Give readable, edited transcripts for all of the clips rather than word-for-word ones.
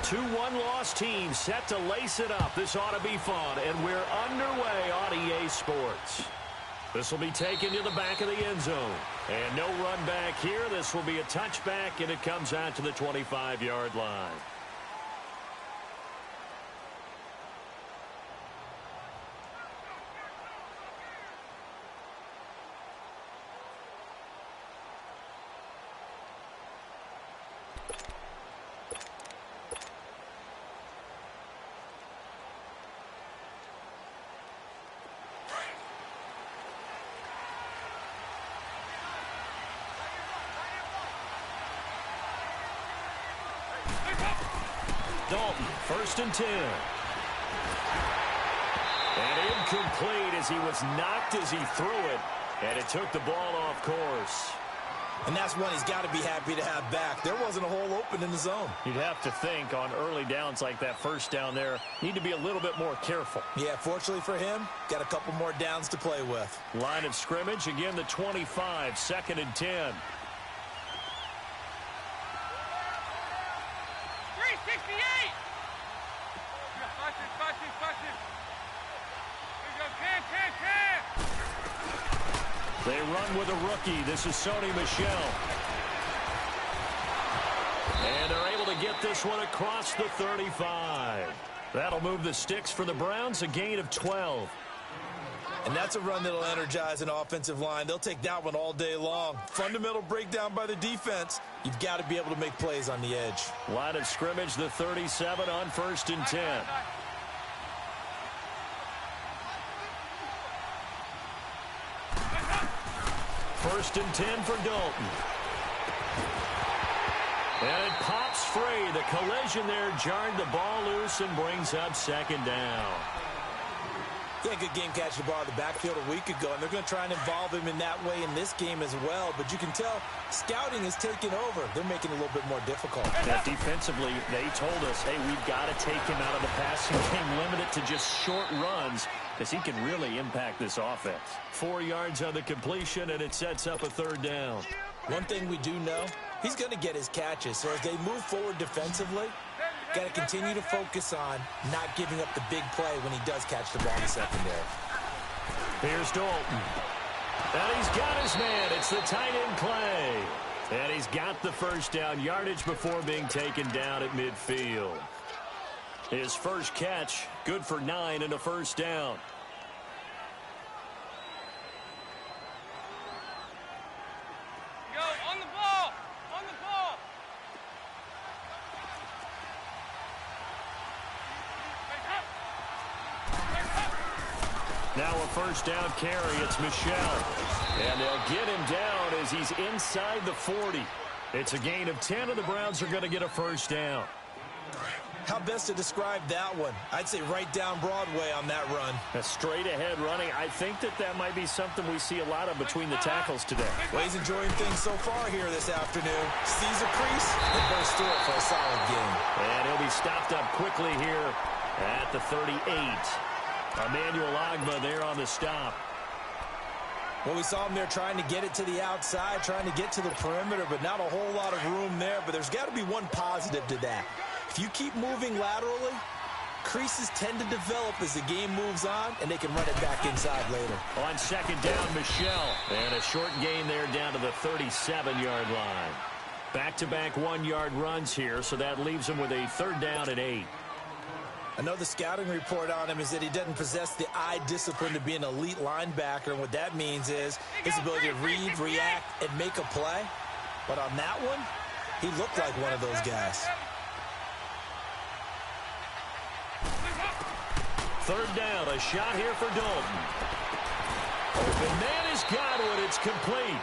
Two one-loss teams set to lace it up. This ought to be fun, and we're underway on EA Sports. This will be taken to the back of the end zone. And no run back here. This will be a touchback, and it comes out to the 25-yard line. Dalton, 1st and 10. And incomplete as he was knocked as he threw it. And it took the ball off course. And that's one he's got to be happy to have back. There wasn't a hole open in the zone. You'd have to think on early downs like that first down there, need to be a little bit more careful. Yeah, fortunately for him, got a couple more downs to play with. Line of scrimmage, again the 25, 2nd and 10. They run with a rookie. This is Sony Michel. And they're able to get this one across the 35. That'll move the sticks for the Browns, a gain of 12. And that's a run that'll energize an offensive line. They'll take that one all day long. Fundamental breakdown by the defense. You've got to be able to make plays on the edge. Line of scrimmage, the 37 on 1st and 10. First and 10 for Dalton. And it pops free. The collision there jarred the ball loose and brings up 2nd down. Yeah, good game catching the ball in the backfield a week ago, and they're going to try and involve him in that way in this game as well. But you can tell scouting is taking over. They're making it a little bit more difficult. Yeah, defensively, they told us, hey, we've got to take him out of the passing game, limit it to just short runs, because he can really impact this offense. 4 yards on the completion, and it sets up a 3rd down. One thing we do know, he's going to get his catches. So as they move forward defensively, got to continue to focus on not giving up the big play when he does catch the ball in the secondary. Here's Dalton. And he's got his man. It's the tight end Clay. And he's got the 1st down yardage before being taken down at midfield. His first catch, good for 9 and a 1st down. Now a 1st down carry. It's Michel. And they'll get him down as he's inside the 40. It's a gain of 10, and the Browns are going to get a 1st down. How best to describe that one? I'd say right down Broadway on that run. A straight-ahead running. I think that might be something we see a lot of between the tackles today. Well, he's enjoying things so far here this afternoon. Sees a crease and bursts through it for a solid game. And he'll be stopped up quickly here at the 38. Emmanuel Agba there on the stop. Well, we saw him there trying to get it to the outside, trying to get to the perimeter, but not a whole lot of room there. But there's got to be one positive to that. If you keep moving laterally, creases tend to develop as the game moves on, and they can run it back inside later. On 2nd down, Michel. And a short gain there down to the 37-yard line. Back-to-back 1-yard runs here, so that leaves him with a 3rd down and 8. I know the scouting report on him is that he doesn't possess the eye discipline to be an elite linebacker, and what that means is his ability to read, react, and make a play. But on that one, he looked like one of those guys. 3rd down, a shot here for Dalton. Open man is Godwin, it's complete.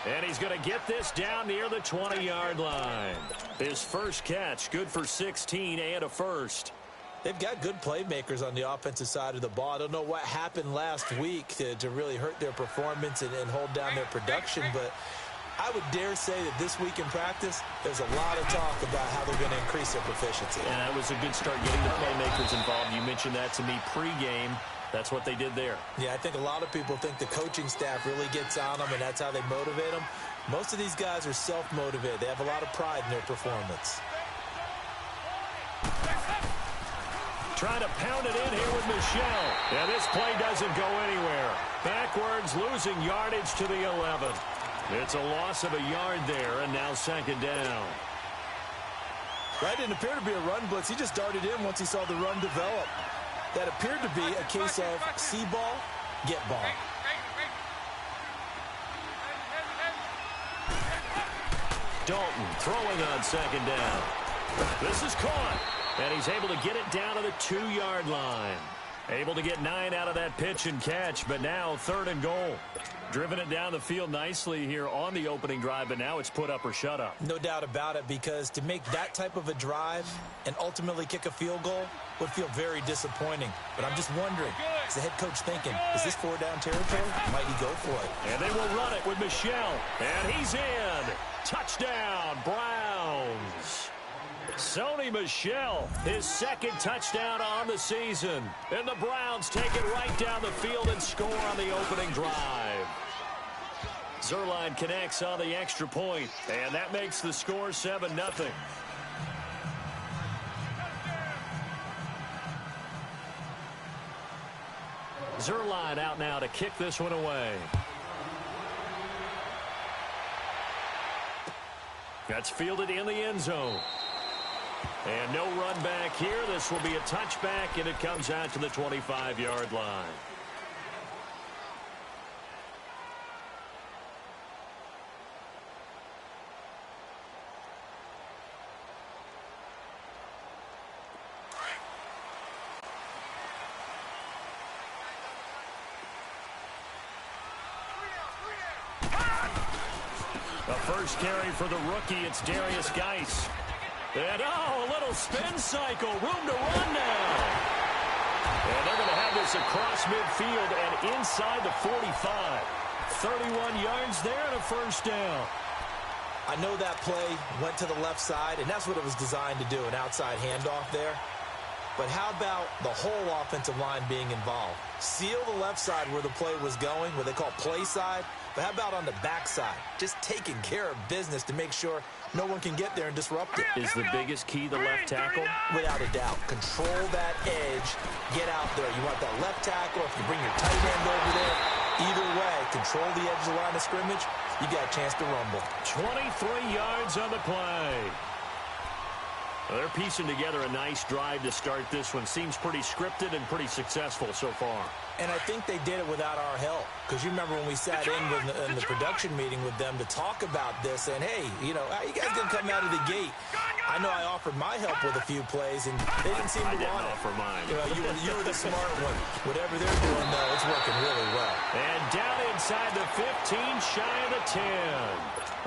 And he's going to get this down near the 20-yard line. His first catch, good for 16 and a 1st. They've got good playmakers on the offensive side of the ball. I don't know what happened last week to really hurt their performance and hold down their production, but I would dare say that this week in practice, there's a lot of talk about how they're going to increase their proficiency. And that was a good start getting the playmakers involved. You mentioned that to me pregame. That's what they did there. Yeah, I think a lot of people think the coaching staff really gets on them, and that's how they motivate them. Most of these guys are self-motivated. They have a lot of pride in their performance. Trying to pound it in here with Michelle. And this play doesn't go anywhere. Backwards, losing yardage to the 11. It's a loss of a yard there, and now second down. That didn't appear to be a run blitz. He just darted in once he saw the run develop. That appeared to be a case of see ball, get ball. Dalton throwing on second down. This is caught, and he's able to get it down to the 2-yard line. Able to get 9 out of that pitch and catch, but now 3rd and goal. Driven it down the field nicely here on the opening drive, but now it's put up or shut up. No doubt about it, because to make that type of a drive and ultimately kick a field goal would feel very disappointing. But I'm just wondering, is the head coach thinking, is this 4-down territory? Might he go for it? And they will run it with Michelle. And he's in. Touchdown, Browns. Sony Michel, his 2nd touchdown on the season. And the Browns take it right down the field and score on the opening drive. Zuerlein connects on the extra point, and that makes the score 7-0. Zuerlein out now to kick this one away. That's fielded in the end zone. And no run back here. This will be a touchback, and it comes out to the 25-yard line. The first carry for the rookie, it's Darius Geis. And, a little spin cycle. Room to run now. And they're going to have this across midfield and inside the 45. 31 yards there and a first down. I know that play went to the left side, and that's what it was designed to do, an outside handoff there. But how about the whole offensive line being involved? Seal the left side where the play was going, what they call play side. But how about on the backside? Just taking care of business to make sure no one can get there and disrupt it. Is the biggest key the left tackle? Without a doubt. Control that edge. Get out there. You want that left tackle. If you bring your tight end over there, either way, control the edge of the line of scrimmage, you got a chance to rumble. 23 yards on the play. Well, they're piecing together a nice drive to start this one. Seems pretty scripted and pretty successful so far. And I think they did it without our help. Because you remember when we sat in the production meeting with them to talk about this, and, hey, you know, how you guys going to come out of the gate? I know I offered my help with a few plays, and they didn't seem to want it. I didn't offer mine. You were the smart one. Whatever they're doing, though, it's working really well. And down inside the 15, shy of the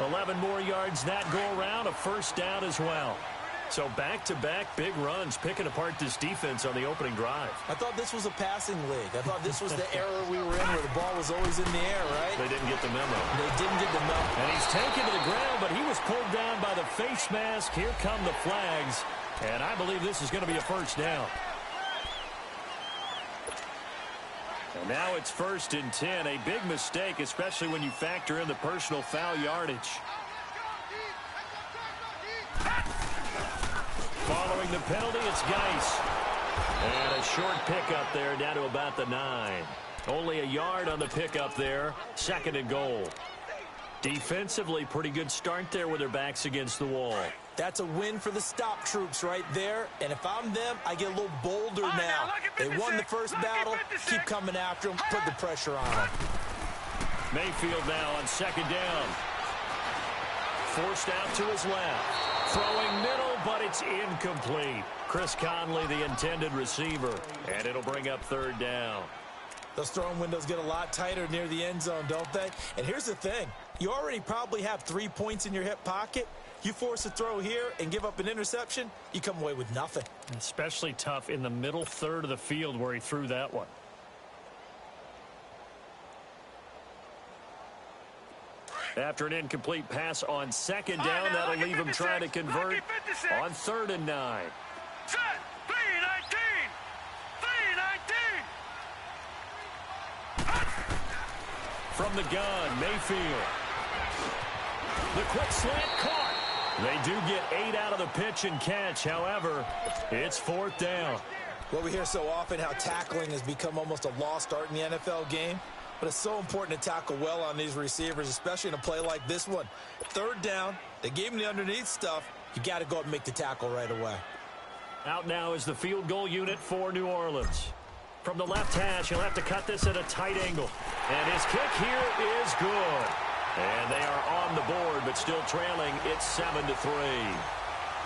10. 11 more yards that go around, a first down as well. So back-to-back big runs, picking apart this defense on the opening drive. I thought this was a passing league. I thought this was the era we were in where the ball was always in the air, right? They didn't get the memo. They didn't get the memo. And he's taken to the ground, but he was pulled down by the face mask. Here come the flags. And I believe this is going to be a first down. And now it's 1st and 10. A big mistake, especially when you factor in the personal foul yardage. Following the penalty, it's Geis. And a short pickup there down to about the 9. Only a yard on the pickup there. 2nd and goal. Defensively, pretty good start there with their backs against the wall. That's a win for the stop troops right there. And if I'm them, I get a little bolder now. They won the first battle. Keep coming after them. Put the pressure on them. Mayfield now on 2nd down. Forced out to his left. Throwing middle, but it's incomplete. Chris Conley, the intended receiver. And it'll bring up 3rd down. Those throwing windows get a lot tighter near the end zone, don't they? And here's the thing. You already probably have 3 points in your hip pocket. You force a throw here and give up an interception, you come away with nothing. Especially tough in the middle third of the field where he threw that one. After an incomplete pass on 2nd down, that'll leave him trying to convert on 3rd and 9. Set, 3-19, 3-19. From the gun, Mayfield. The quick slant caught. They do get 8 out of the pitch and catch. However, it's 4th down. Well, we hear so often how tackling has become almost a lost art in the NFL game. But it's so important to tackle well on these receivers, especially in a play like this one. Third down, they gave him the underneath stuff. You got to go up and make the tackle right away. Out now is the field goal unit for New Orleans. From the left hash, he'll have to cut this at a tight angle. And his kick here is good. And they are on the board, but still trailing. It's 7-3.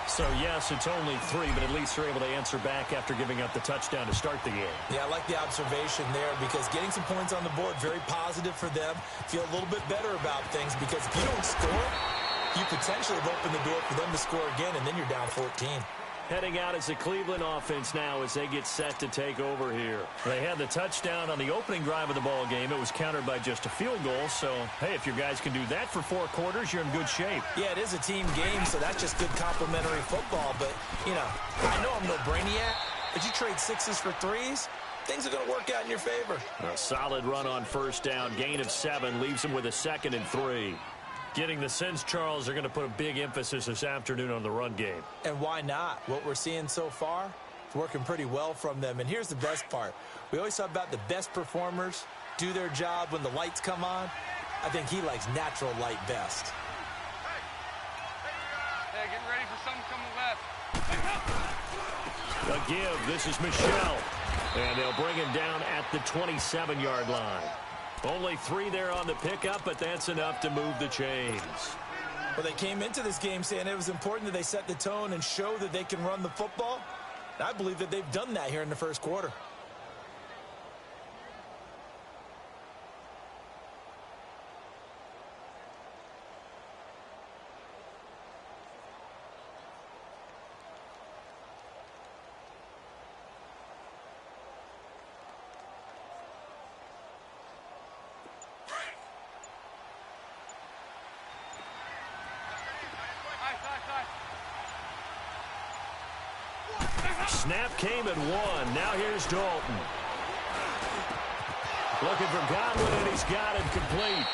So, yes, it's only 3, but at least they're able to answer back after giving up the touchdown to start the game. Yeah, I like the observation there because getting some points on the board, very positive for them. Feel a little bit better about things because if you don't score, you potentially have opened the door for them to score again, and then you're down 14. Heading out is the Cleveland offense now as they get set to take over here. They had the touchdown on the opening drive of the ball game. It was countered by just a field goal. So, hey, if your guys can do that for 4 quarters, you're in good shape. Yeah, it is a team game, so that's just good complimentary football. But, you know, I know I'm no brainiac, but you trade 6s for 3s, things are going to work out in your favor. A solid run on first down. Gain of 7 leaves them with a 2nd and 3. Getting the sense, Charles, they're going to put a big emphasis this afternoon on the run game. And why not? What we're seeing so far, it's working pretty well from them. And here's the best part. We always talk about the best performers do their job when the lights come on. I think he likes natural light best. Hey, getting ready for something coming left. A give. This is Michelle. And they'll bring him down at the 27-yard line. Only 3 there on the pickup, but that's enough to move the chains. Well, they came into this game saying it was important that they set the tone and show that they can run the football. I believe that they've done that here in the first quarter. Snap came at 1. Now here's Dalton. Looking for Godwin, and he's got him complete.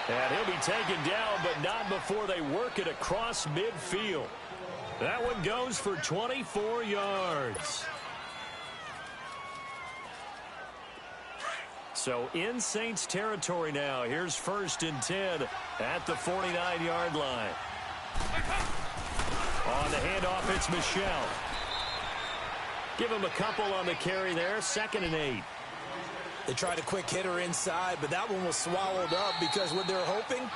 And he'll be taken down, but not before they work it across midfield. That one goes for 24 yards. So in Saints territory now. Here's 1st and 10 at the 49-yard line. On the handoff, it's Michelle. Give him a couple on the carry there. 2nd and 8. They tried a quick hitter inside, but that one was swallowed up because what they're hoping,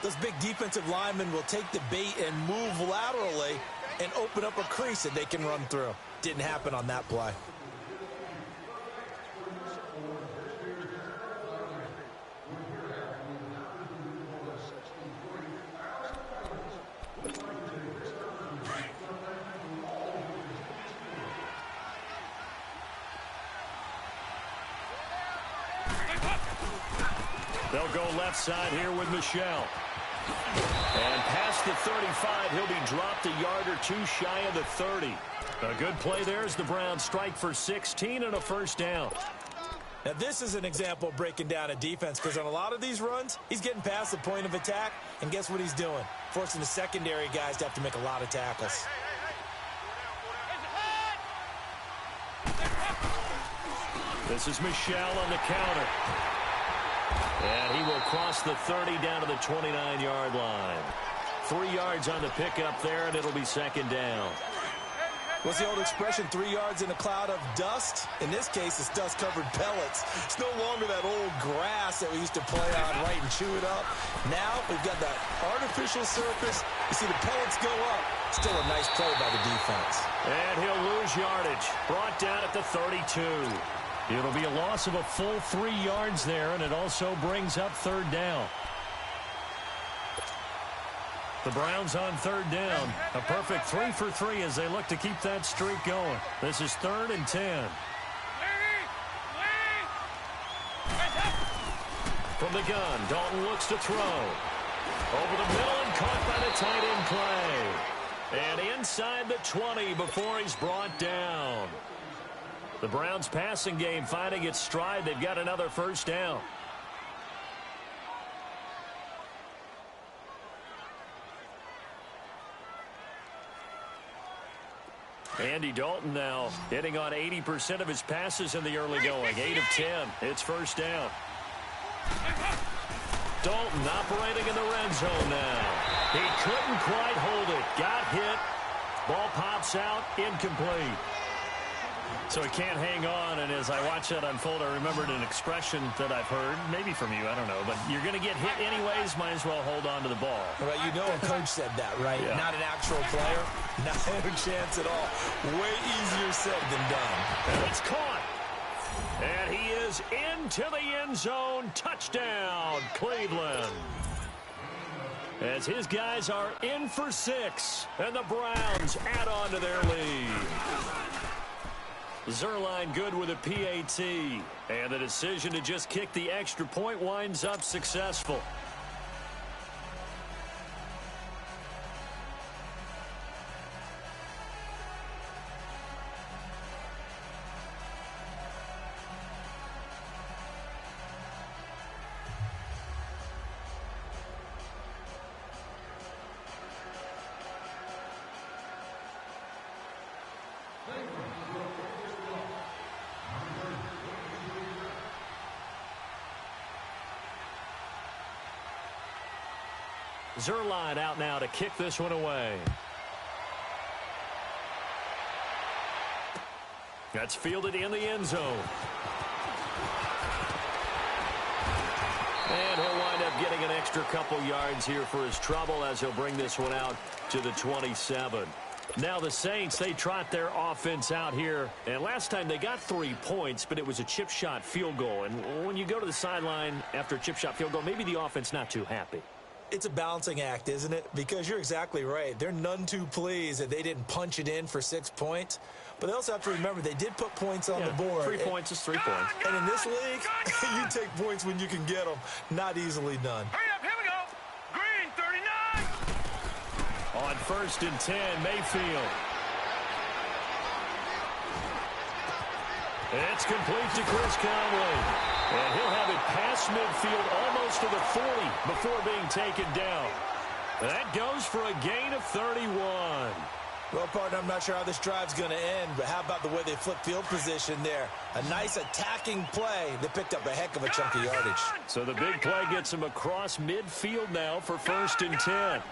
those big defensive linemen will take the bait and move laterally and open up a crease that they can run through. Didn't happen on that play. They'll go left side here with Michelle. And past the 35, he'll be dropped a yard or 2 shy of the 30. A good play there as the Browns strike for 16 and a first down. Now, this is an example of breaking down a defense because on a lot of these runs, he's getting past the point of attack, and guess what he's doing? Forcing the secondary guys to have to make a lot of tackles. This is Michelle on the counter. And he will cross the 30 down to the 29-yard line. 3 yards on the pickup there, and it'll be 2nd down. What's the old expression, 3 yards in a cloud of dust? In this case, it's dust-covered pellets. It's no longer that old grass that we used to play on, right, and chew it up. Now we've got that artificial surface. You see the pellets go up. Still a nice play by the defense. And he'll lose yardage. Brought down at the 32. It'll be a loss of a full 3 yards there, and it also brings up 3rd down. The Browns on 3rd down. A perfect 3 for 3 as they look to keep that streak going. This is 3rd and 10. From the gun, Dalton looks to throw. Over the middle and caught by the tight end Clay. And inside the 20 before he's brought down. The Browns passing game finding its stride. They've got another first down. Andy Dalton now hitting on 80% of his passes in the early going. 8 of 10. It's first down. Dalton operating in the red zone now. He couldn't quite hold it. Got hit. Ball pops out. Incomplete. So he can't hang on, and as I watch that unfold, I remembered an expression that I've heard, maybe from you, I don't know, but you're going to get hit anyways, might as well hold on to the ball. Well, you know a coach said that, right? Yeah. Not an actual player. Not a chance at all. Way easier said than done. And it's caught. And he is into the end zone. Touchdown, Cleveland. As his guys are in for 6, and the Browns add on to their lead. Zerline good with a PAT, and the decision to just kick the extra point winds up successful. Zerline out now to kick this one away. That's fielded in the end zone. And he'll wind up getting an extra couple yards here for his trouble as he'll bring this one out to the 27. Now the Saints, they trot their offense out here. And last time they got 3 points, but it was a chip shot field goal. And when you go to the sideline after a chip shot field goal, maybe the offense not too happy. It's a balancing act, isn't it? Because you're exactly right. They're none too pleased that they didn't punch it in for 6 points. But they also have to remember they did put points on the board. 3 points is 3 points. And in this league, you take points when you can get them. Not easily done. Hurry up, here we go. Green, 39. On 1st and 10, Mayfield. It's complete to Chris Conley. And he'll have it past midfield almost to the 40 before being taken down. That goes for a gain of 31. Well, partner, I'm not sure how this drive's going to end, but how about the way they flip field position there? A nice attacking play. They picked up a heck of a chunk of yardage. So the big play gets him across midfield now for 1st and 10.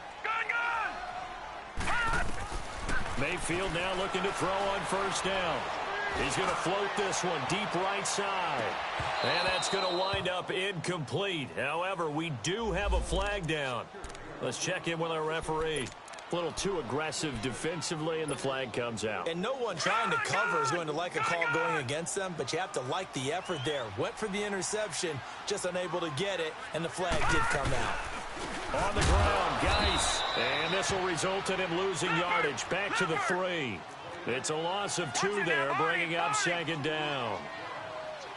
Mayfield now looking to throw on 1st down. He's going to float this one deep right side. And that's going to wind up incomplete. However, we do have a flag down. Let's check in with our referee. A little too aggressive defensively, and the flag comes out. And no one trying to cover is going to like a call going against them, but you have to like the effort there. Went for the interception, just unable to get it, and the flag did come out. On the ground, Geis. And this will result in him losing yardage. Back to the 3. It's a loss of 2 there, bringing up 2nd down.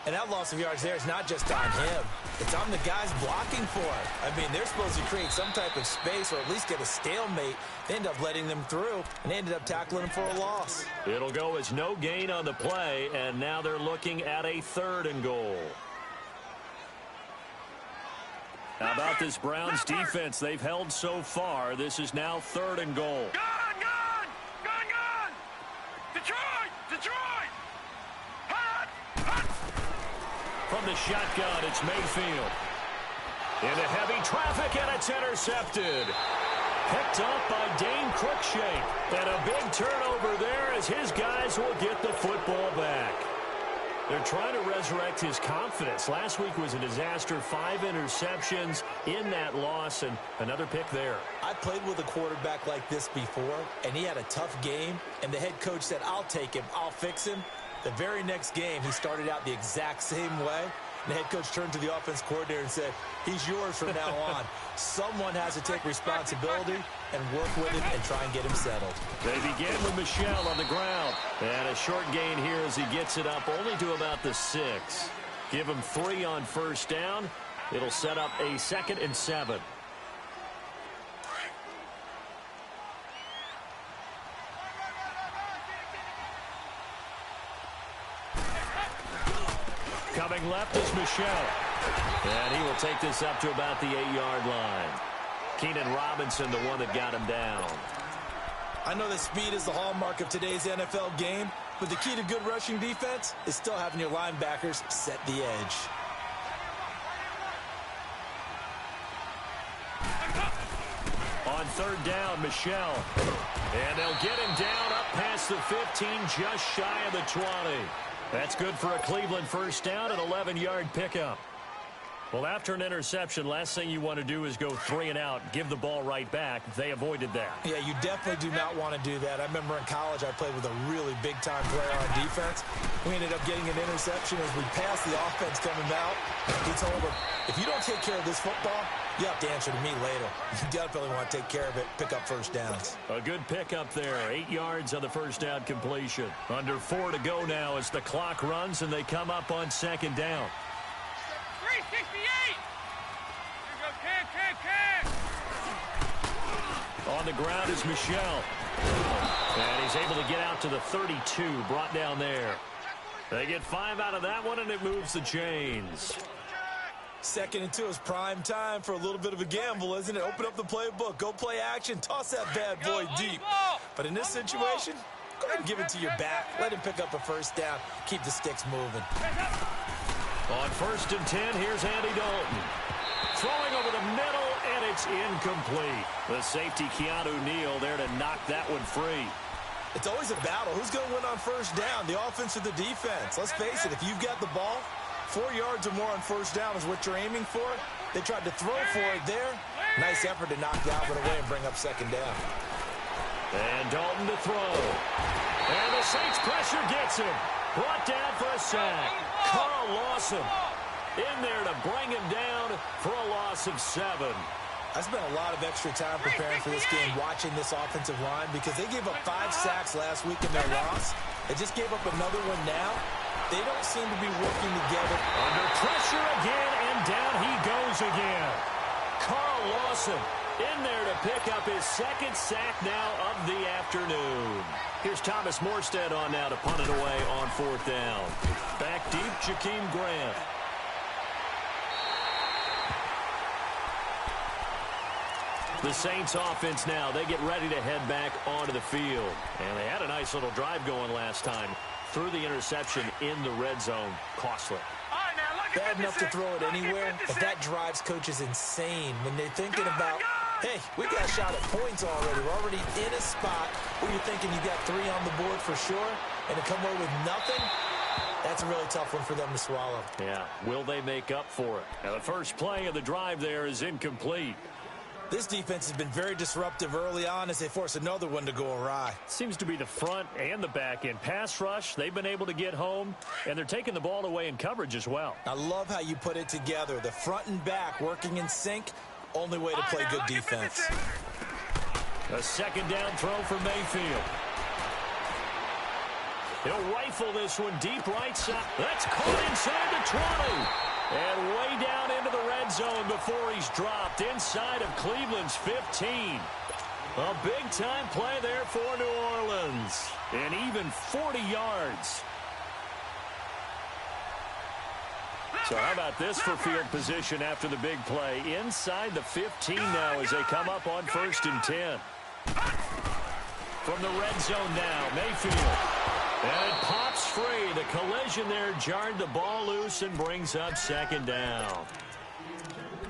And that loss of yards there is not just on him. It's on the guys blocking for him. I mean, they're supposed to create some type of space or at least get a stalemate. They end up letting them through, and they ended up tackling them for a loss. It'll go as no gain on the play, and now they're looking at a 3rd and goal. How about this Browns defense they've held so far? This is now 3rd and goal. Detroit! From the shotgun, it's Mayfield. Into heavy traffic, and it's intercepted. Picked up by Dane Cruikshank. And a big turnover there as his guys will get the football back. They're trying to resurrect his confidence. Last week was a disaster. 5 interceptions in that loss, and another pick there. I played with a quarterback like this before, and he had a tough game, and the head coach said, I'll take him, I'll fix him. The very next game, he started out the exact same way. And the head coach turned to the offense coordinator and said, he's yours from now on. Someone has to take responsibility and work with him and try and get him settled. They begin with Michel on the ground. And a short gain here as he gets it up only to about the 6. Give him 3 on 1st down. It'll set up a 2nd and 7. Coming left is Michel. And he will take this up to about the 8-yard line. Keenan Robinson, the one that got him down. I know that speed is the hallmark of today's NFL game, but the key to good rushing defense is still having your linebackers set the edge. On third down, Michelle. And they'll get him down up past the 15, just shy of the 20. That's good for a Cleveland first down, an 11-yard pickup. Well, after an interception, last thing you want to do is go 3 and out, give the ball right back. They avoided that. Yeah, you definitely do not want to do that. I remember in college I played with a really big-time player on defense. We ended up getting an interception as we passed the offense coming out. He told him, if you don't take care of this football, you have to answer to me later. You definitely want to take care of it, pick up first downs. A good pickup there, 8 yards on the first down completion. Under 4 to go now as the clock runs and they come up on second down. 368. On the ground is Michelle. And he's able to get out to the 32, brought down there. They get 5 out of that one, and it moves the chains. 2nd and 2 is prime time for a little bit of a gamble, isn't it? Open up the playbook, go play action, toss that bad boy deep. But in this situation, go ahead and give it to your back. Let him pick up a first down. Keep the sticks moving. On 1st and 10, here's Andy Dalton. Throwing over the middle, and it's incomplete. The safety, Keanu Neal, there to knock that one free. It's always a battle. Who's going to win on first down, the offense or the defense? Let's face it, if you've got the ball, 4 yards or more on first down is what you're aiming for. They tried to throw for it there. Nice effort to knock that one away and bring up second down. And Dalton to throw. And the Saints pressure gets him. Brought down for a sack. Carl Lawson in there to bring him down for a loss of 7. I spent a lot of extra time preparing for this game, watching this offensive line, because they gave up 5 sacks last week in their loss. They just gave up another one now. They don't seem to be working together. Under pressure again, and down he goes again. Carl Lawson in there to pick up his 2nd sack now of the afternoon. Here's Thomas Morstead on now to punt it away on 4th down. Back deep, Jakeem Grant. The Saints offense now, they get ready to head back onto the field. And they had a nice little drive going last time. Threw the interception in the red zone. Costly. Bad enough to throw it anywhere, but that drives coaches insane when they're thinking about, hey, we got a shot at points already. We're already in a spot where you're thinking you got 3 on the board for sure, and to come away with nothing, that's a really tough one for them to swallow. Yeah, will they make up for it? Now, the first play of the drive there is incomplete. This defense has been very disruptive early on as they force another one to go awry. Seems to be the front and the back end. Pass rush, they've been able to get home, and they're taking the ball away in coverage as well. I love how you put it together. The front and back working in sync, only way to play good defense. A 2nd down throw for Mayfield. He'll rifle this one deep right side. That's caught inside the 20. And way down into the red zone before he's dropped inside of Cleveland's 15. A big-time play there for New Orleans. And even 40 yards. So how about this for field position after the big play? Inside the 15 now as they come up on 1st and 10. From the red zone now, Mayfield. And it pops free. The collision there jarred the ball loose and brings up 2nd down.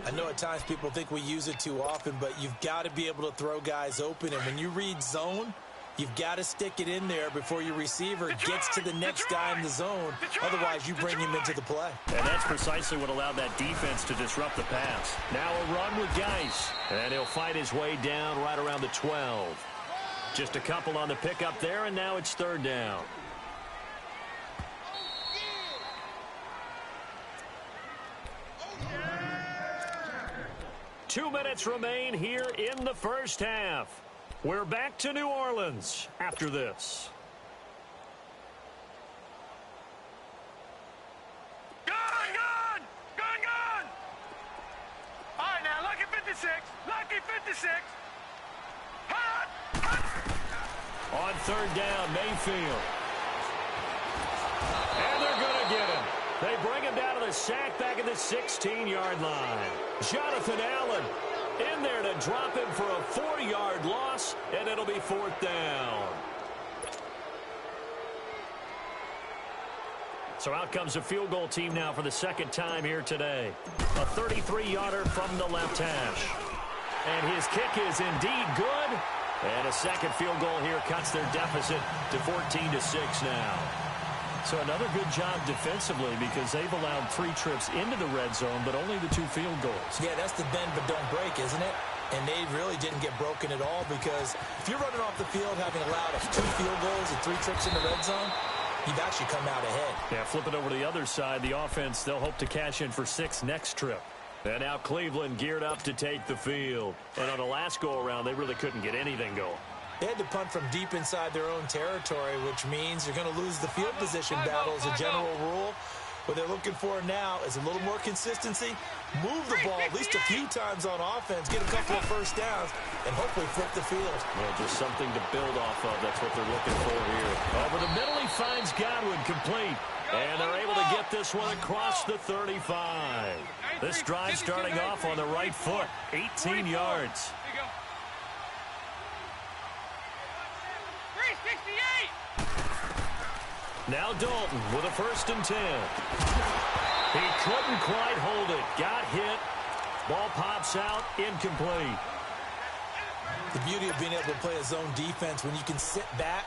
I know at times people think we use it too often, but you've got to be able to throw guys open. And when you read zone, you've got to stick it in there before your receiver gets to the next guy in the zone. Otherwise, you bring him into the play. And that's precisely what allowed that defense to disrupt the pass. Now a run with Geis. And he'll fight his way down right around the 12. Just a couple on the pickup there, and now it's 3rd down. Two minutes remain here in the first half. We're back to New Orleans after this. Gun! All right, now, lucky 56. Lucky 56. Hot! On 3rd down, Mayfield. And they're going to get him. They bring him down to the sack back at the 16-yard line. Jonathan Allen In there to drop him for a 4-yard loss, and it'll be 4th down. So out comes a field goal team now for the second time here today. A 33-yarder from the left hash. And his kick is indeed good. And a second field goal here cuts their deficit to 14-6 now. So another good job defensively because they've allowed 3 trips into the red zone, but only the 2 field goals. Yeah, that's the bend but don't break, isn't it? And they really didn't get broken at all because if you're running off the field having allowed 2 field goals and 3 trips in the red zone, you've actually come out ahead. Yeah, flip it over to the other side. The offense, they'll hope to cash in for 6 next trip. And now Cleveland geared up to take the field. And on the last go-around, they really couldn't get anything going. They had to punt from deep inside their own territory, which means you're going to lose the field position battle as a general rule. What they're looking for now is a little more consistency, move the ball at least a few times on offense, get a couple of first downs, and hopefully flip the field. Well, just something to build off of. That's what they're looking for here. Over the middle, he finds Godwin complete. And they're able to get this one across the 35. This drive starting off on the right foot, 18 yards. 368. Now Dalton with a 1st and 10. He couldn't quite hold it. Got hit. Ball pops out. Incomplete. The beauty of being able to play a zone defense when you can sit back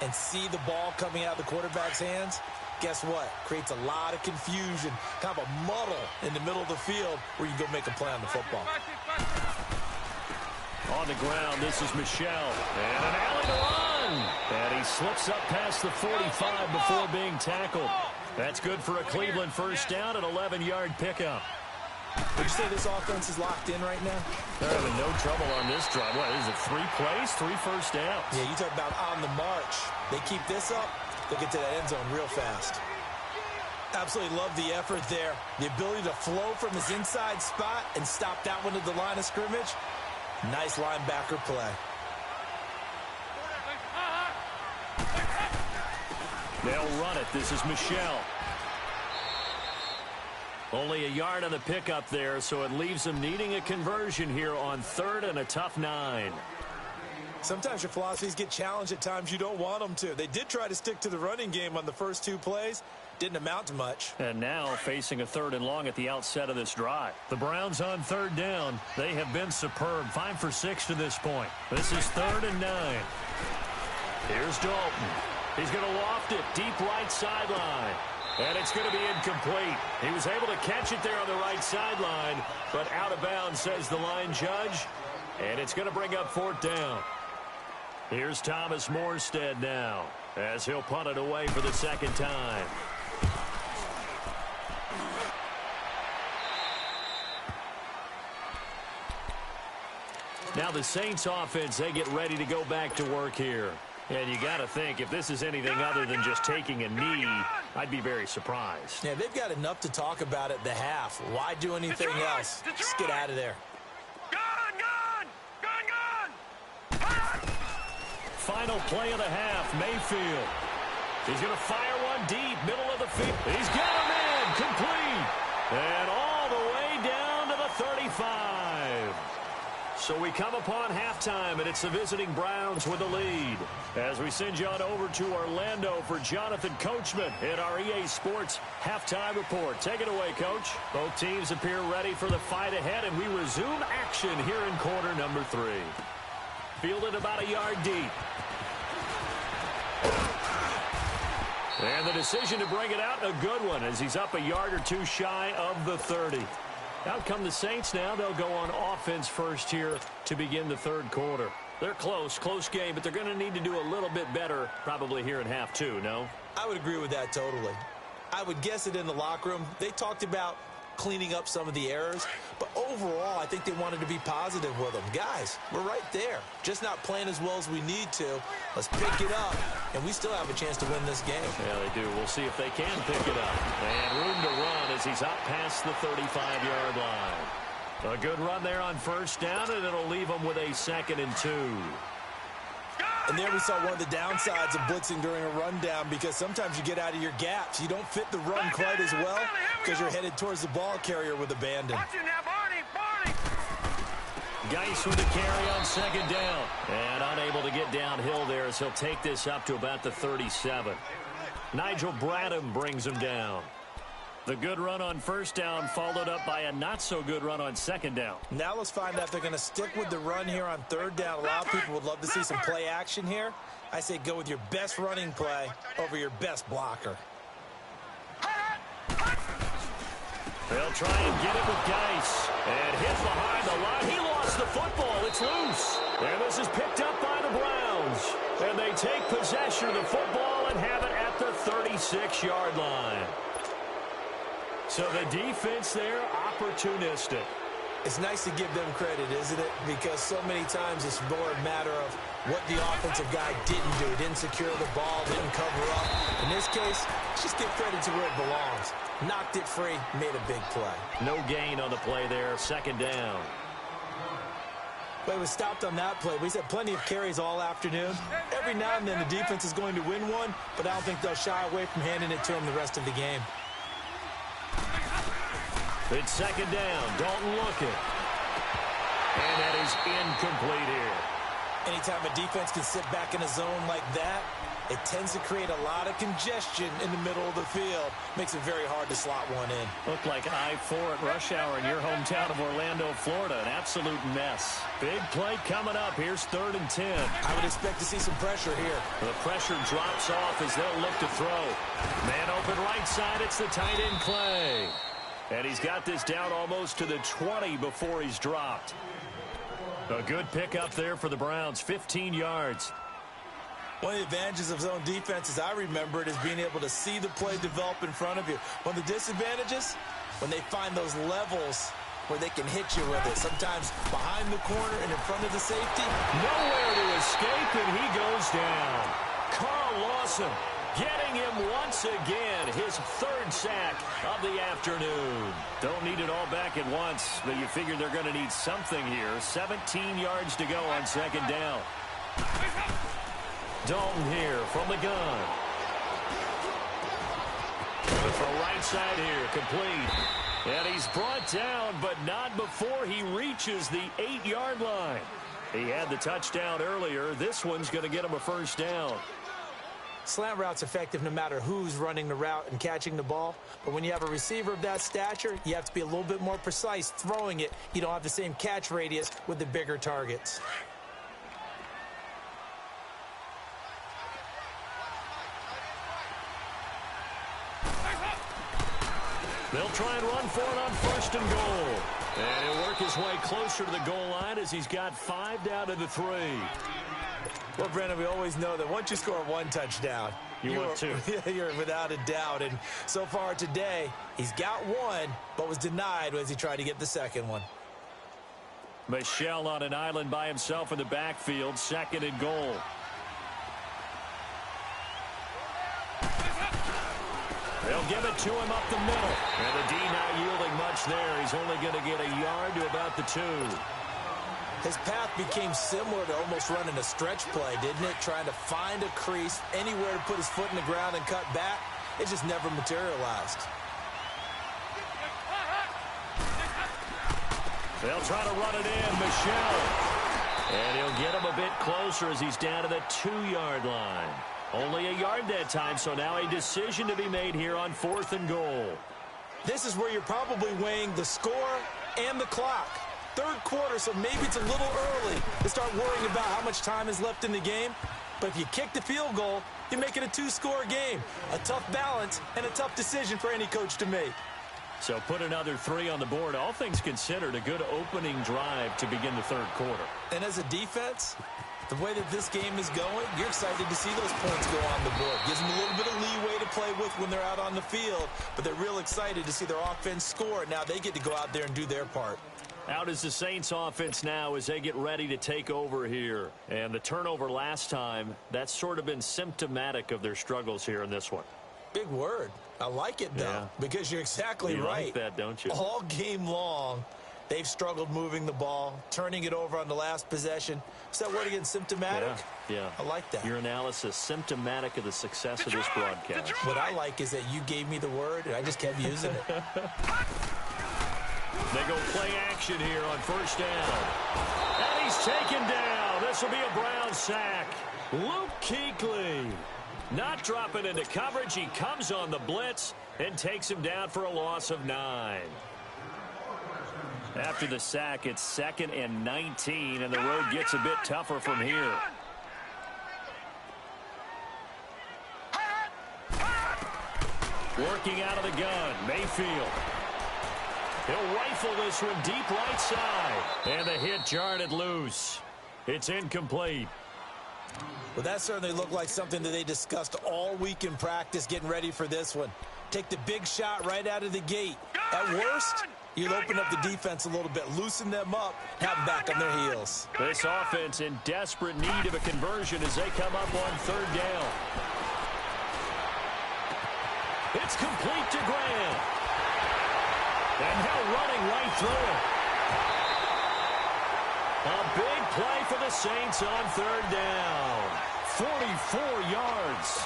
and see the ball coming out of the quarterback's hands, guess what? Creates a lot of confusion, kind of a muddle in the middle of the field where you can go make a play on the football. On the ground, this is Michelle. And an alley to run. And he slips up past the 45 before being tackled. That's good for a Cleveland first down, an 11-yard pickup. Would you say this offense is locked in right now? They're having no trouble on this drive. What is it, 3 plays, 3 first downs? Yeah, you talk about on the march. They keep this up, they'll get to that end zone real fast. Absolutely love the effort there. The ability to flow from his inside spot and stop that one at the line of scrimmage. Nice linebacker play. They'll run it. This is Michelle. Only a yard on the pickup there, so it leaves them needing a conversion here on 3rd and a tough 9. Sometimes your philosophies get challenged at times you don't want them to. They did try to stick to the running game on the first 2 plays. Didn't amount to much. And now facing a 3rd and long at the outset of this drive. The Browns on 3rd down. They have been superb. 5 for 6 to this point. This is 3rd and 9. Here's Dalton. He's going to loft it deep right sideline. And it's going to be incomplete. He was able to catch it there on the right sideline, but out of bounds, says the line judge. And it's going to bring up 4th down. Here's Thomas Morstead now, as he'll punt it away for the 2nd time. Now the Saints offense, they get ready to go back to work here. And you got to think, if this is anything other than just taking a knee, I'd be very surprised. Yeah, they've got enough to talk about at the half. Why do anything else? Just get out of there. Final play of the half, Mayfield. He's going to fire one deep, middle of the field. He's got him in, complete. And all the way down to the 35. So we come upon halftime, and it's the visiting Browns with the lead. As we send you on over to Orlando for Jonathan Coachman in our EA Sports Halftime Report. Take it away, Coach. Both teams appear ready for the fight ahead, and we resume action here in quarter number 3. Fielded about a yard deep. And the decision to bring it out, a good one, as he's up a yard or 2 shy of the 30. Out come the Saints now. They'll go on offense first here to begin the 3rd quarter. They're close game, but they're going to need to do a little bit better probably here in half 2, no? I would agree with that totally. I would guess it in the locker room. They talked about cleaning up some of the errors, but overall, I think they wanted to be positive with them. Guys, we're right there. Just not playing as well as we need to. Let's pick it up, and we still have a chance to win this game. Yeah, they do. We'll see if they can pick it up. And room to run as he's out past the 35-yard line. A good run there on first down, and it'll leave them with a 2nd and 2. And there we saw one of the downsides of blitzing during a rundown, because sometimes you get out of your gaps. You don't fit the run quite as well because you're headed towards the ball carrier with abandon. Geis with the carry on second down. And unable to get downhill there as he'll take this up to about the 37. Nigel Bradham brings him down. The good run on first down followed up by a not-so-good run on second down. Now let's find out if they're going to stick with the run here on third down. A lot of people would love to see some play action here. I say go with your best running play over your best blocker. They'll try and get it with Geis. And hit behind the line. He lost the football. It's loose. And this is picked up by the Browns. And they take possession of the football and have it at the 36-yard line. So the defense there, opportunistic. It's nice to give them credit, isn't it? Because so many times it's more a matter of what the offensive guy didn't do. Didn't secure the ball, didn't cover up. In this case, just give credit to where it belongs. Knocked it free, made a big play. No gain on the play there, second down. But it was stopped on that play. We've had plenty of carries all afternoon. Every now and then the defense is going to win one, but I don't think they'll shy away from handing it to him the rest of the game. It's second down. Dalton looking. And that is incomplete here. Anytime a defense can sit back in a zone like that, it tends to create a lot of congestion in the middle of the field. Makes it very hard to slot one in. Looked like I-4 at rush hour in your hometown of Orlando, Florida. An absolute mess. Big play coming up. Here's 3rd and 10. I would expect to see some pressure here. The pressure drops off as they'll look to throw. Man open right side. It's the tight end Clay. And he's got this down almost to the 20 before he's dropped. A good pickup there for the Browns, 15 yards. One of the advantages of zone defense, as I remember it, is being able to see the play develop in front of you. One of the disadvantages, when they find those levels where they can hit you with it. Sometimes behind the corner and in front of the safety. Nowhere to escape, and he goes down. Carl Lawson getting him once again, his 3rd sack of the afternoon. Don't need it all back at once, but you figure they're going to need something here. 17 yards to go on second down. Dalton here from the gun. From right side here, complete. And he's brought down, but not before he reaches the 8-yard line. He had the touchdown earlier. This one's going to get him a first down. Slant route's effective no matter who's running the route and catching the ball. But when you have a receiver of that stature, you have to be a little bit more precise throwing it. You don't have the same catch radius with the bigger targets. They'll try and run for it on 1st and goal. And he'll work his way closer to the goal line as he's got 5 down to the 3. Well, Brandon, we always know that once you score one touchdown, you're 2. You're without a doubt. And so far today, he's got one, but was denied as he tried to get the second one. Michel on an island by himself in the backfield, 2nd and goal. They'll give it to him up the middle. And the D not yielding much there. He's only going to get a yard to about the 2. His path became similar to almost running a stretch play, didn't it? Trying to find a crease, anywhere to put his foot in the ground and cut back. It just never materialized. They'll try to run it in, Michel. And he'll get him a bit closer as he's down to the 2-yard line. Only a yard that time, so now a decision to be made here on 4th and goal. This is where you're probably weighing the score and the clock. 3rd quarter, so maybe it's a little early to start worrying about how much time is left in the game. But if you kick the field goal, you make it a 2-score game. A tough balance and a tough decision for any coach to make. So put another 3 on the board. All things considered, a good opening drive to begin the 3rd quarter. And as a defense, the way that this game is going, you're excited to see those points go on the board. Gives them a little bit of leeway to play with when they're out on the field, but they're real excited to see their offense score. Now they get to go out there and do their part. Out is the Saints offense now as they get ready to take over here. And the turnover last time, that's sort of been symptomatic of their struggles here in this one. Big word. I like it, though, because you're exactly right. You like that, don't you? All game long, they've struggled moving the ball, turning it over on the last possession. Is that word again, symptomatic? Yeah. I like that. Your analysis, symptomatic of the success of this broadcast. What I like is that you gave me the word, and I just kept using it. They go play action here on first down. And he's taken down. This will be a Brown sack. Luke Kuechly not dropping into coverage. He comes on the blitz and takes him down for a loss of 9. After the sack, it's 2nd and 19, and the road gets a bit tougher from here. Working out of the gun, Mayfield. He'll rifle this one deep right side. And the hit jarred it loose. It's incomplete. Well, that certainly looked like something that they discussed all week in practice getting ready for this one. Take the big shot right out of the gate. At worst, you'll open up the defense a little bit, loosen them up, have them back on their heels. This offense in desperate need of a conversion as they come up on 3rd down. It's complete to Grant. And now running right through it. A big play for the Saints on 3rd down. 44 yards.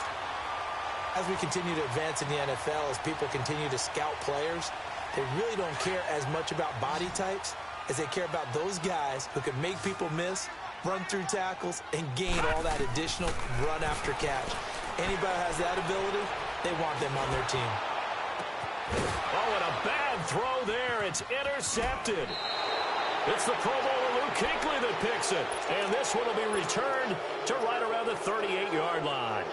As we continue to advance in the NFL, as people continue to scout players, they really don't care as much about body types as they care about those guys who can make people miss, run through tackles, and gain all that additional run after catch. Anybody who has that ability, they want them on their team. Oh, and a bad throw there. It's intercepted. It's the Pro Bowler Luke Kuechly that picks it. And this one will be returned to right around the 38-yard line.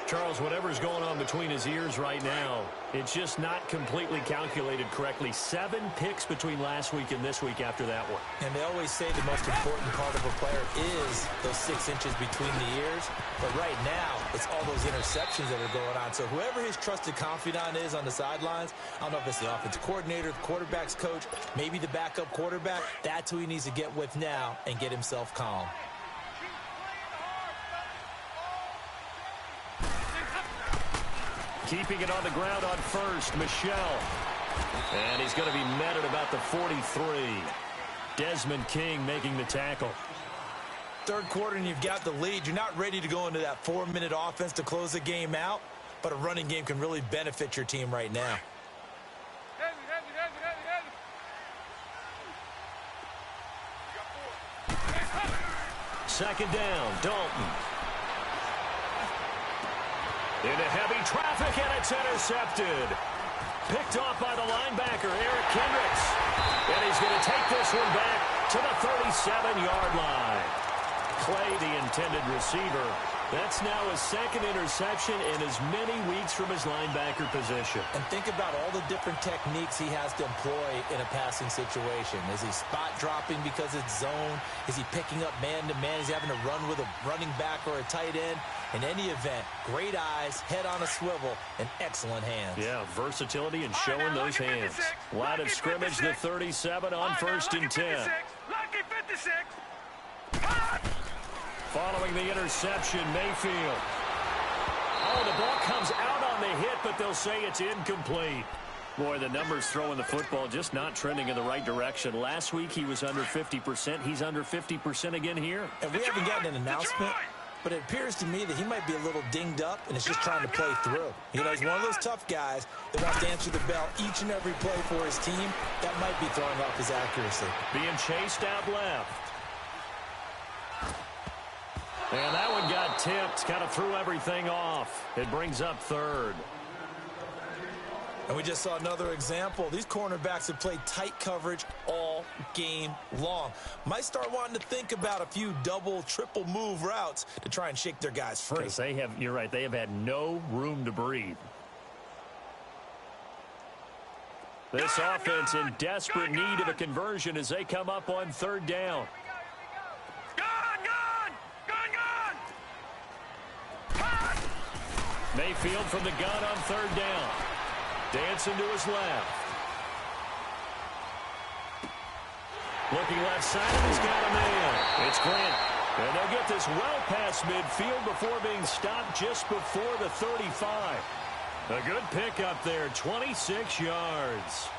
Charles, whatever's going on between his ears right now, it's just not completely calculated correctly. 7 picks between last week and this week after that one. And they always say the most important part of a player is those 6 inches between the ears. But right now, it's all those interceptions that are going on. So whoever his trusted confidant is on the sidelines, I don't know if it's the offensive coordinator, the quarterback's coach, maybe the backup quarterback, that's who he needs to get with now and get himself calm. Keeping it on the ground on first, Michelle. And he's going to be met at about the 43. Desmond King making the tackle. 3rd quarter and you've got the lead. You're not ready to go into that 4-minute offense to close the game out, but a running game can really benefit your team right now. Second down, Dalton. Into heavy traffic, and it's intercepted. Picked off by the linebacker, Eric Kendricks. And he's going to take this one back to the 37-yard line. Clay, the intended receiver. That's now his 2nd interception in as many weeks from his linebacker position. And think about all the different techniques he has to employ in a passing situation. Is he spot dropping because it's zone? Is he picking up man-to-man? Is he having to run with a running back or a tight end? In any event, great eyes, head on a swivel, and excellent hands. Yeah, versatility and showing those hands. Line of scrimmage, the 37 on 1st and 10. Lucky 56. Following the interception, Mayfield. Oh, the ball comes out on the hit, but they'll say it's incomplete. Boy, the numbers throwing the football just not trending in the right direction. Last week he was under 50%. He's under 50% again here. And we haven't gotten an announcement, but it appears to me that he might be a little dinged up and is just trying to play through. You know, he's one of those tough guys that wants to answer the bell each and every play for his team. That might be throwing off his accuracy. Being chased out left. And that one got tipped, kind of threw everything off. It brings up 3rd. And we just saw another example. These cornerbacks have played tight coverage all game long. Might start wanting to think about a few double, triple move routes to try and shake their guys free. Because you're right, they have had no room to breathe. This offense in desperate need of a conversion as they come up on 3rd down. Mayfield from the gun on 3rd down. Dancing to his left. Looking left side, and he's got a man. It's Grant. And they'll get this well past midfield before being stopped just before the 35. A good pickup there, 26 yards.